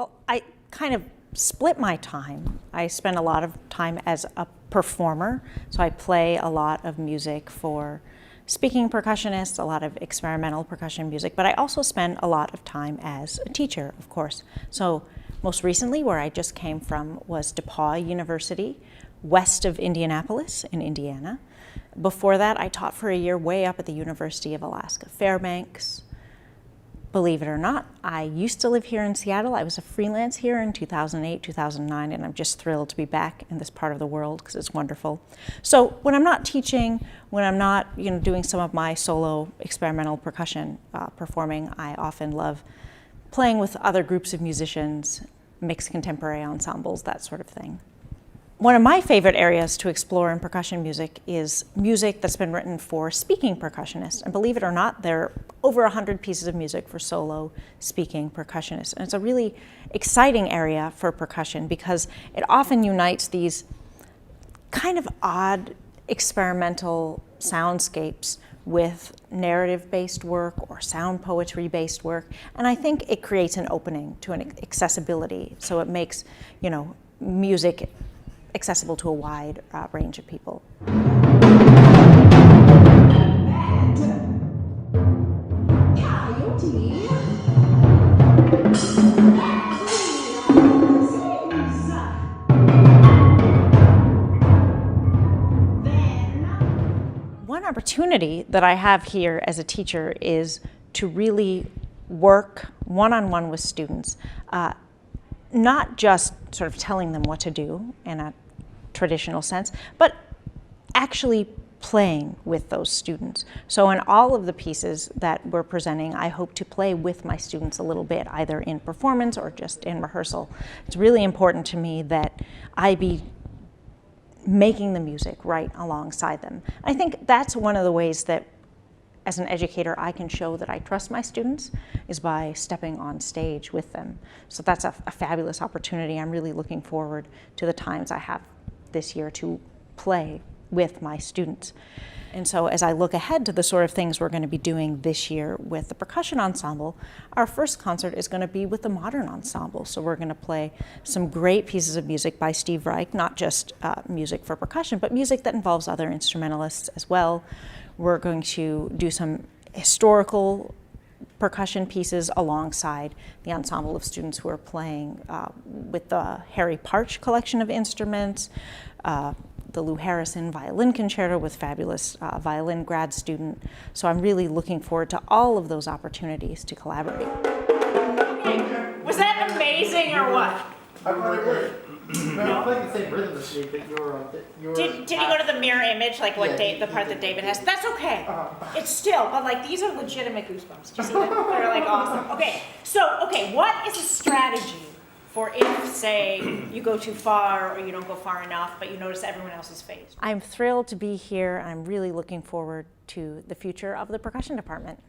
Well, I kind of split my time. I spend a lot of time as a performer, so I play a lot of music for speaking percussionists, a lot of experimental percussion music, but I also spend a lot of time as a teacher, of course. So most recently, where I just came from was DePauw University, west of Indianapolis in Indiana. Before that, I taught for a year way up at the University of Alaska, Fairbanks. Believe it or not, I used to live here in Seattle. I was a freelance here in 2008, 2009, and I'm just thrilled to be back in this part of the world because it's wonderful. So when I'm not teaching, when I'm not doing some of my solo experimental percussion performing, I often love playing with other groups of musicians, mixed contemporary ensembles, that sort of thing. One of my favorite areas to explore in percussion music is music that's been written for speaking percussionists. And believe it or not, there are over 100 pieces of music for solo speaking percussionists. And it's a really exciting area for percussion because it often unites these kind of odd experimental soundscapes with narrative-based work or sound poetry-based work. And I think it creates an opening to an accessibility. So it makes, music accessible to a wide range of people. One opportunity that I have here as a teacher is to really work one-on-one with students. Not just sort of telling them what to do in a traditional sense, but actually playing with those students. So in all of the pieces that we're presenting, I hope to play with my students a little bit, either in performance or just in rehearsal. It's really important to me that I be making the music right alongside them. I think that's one of the ways that as an educator, I can show that I trust my students is by stepping on stage with them. So that's a fabulous opportunity. I'm really looking forward to the times I have this year to play with my students. And so as I look ahead to the sort of things we're going to be doing this year with the percussion ensemble, our first concert is going to be with the modern ensemble. So we're going to play some great pieces of music by Steve Reich, not just music for percussion, but music that involves other instrumentalists as well. We're going to do some historical percussion pieces alongside the ensemble of students who are playing with the Harry Parch collection of instruments, the Lou Harrison Violin Concerto with fabulous violin grad student. So I'm really looking forward to all of those opportunities to collaborate. Okay. Was that amazing or what? I thought it was. I'm playing the same rhythm this week, but you're Did he go to the mirror image, like what the part that David has? That's okay. It's still, but like these are legitimate goosebumps. Do you see them? They're like awesome. Okay, so what is a strategy for if, say, you go too far or you don't go far enough, but you notice everyone else's face? I'm thrilled to be here. I'm really looking forward to the future of the percussion department.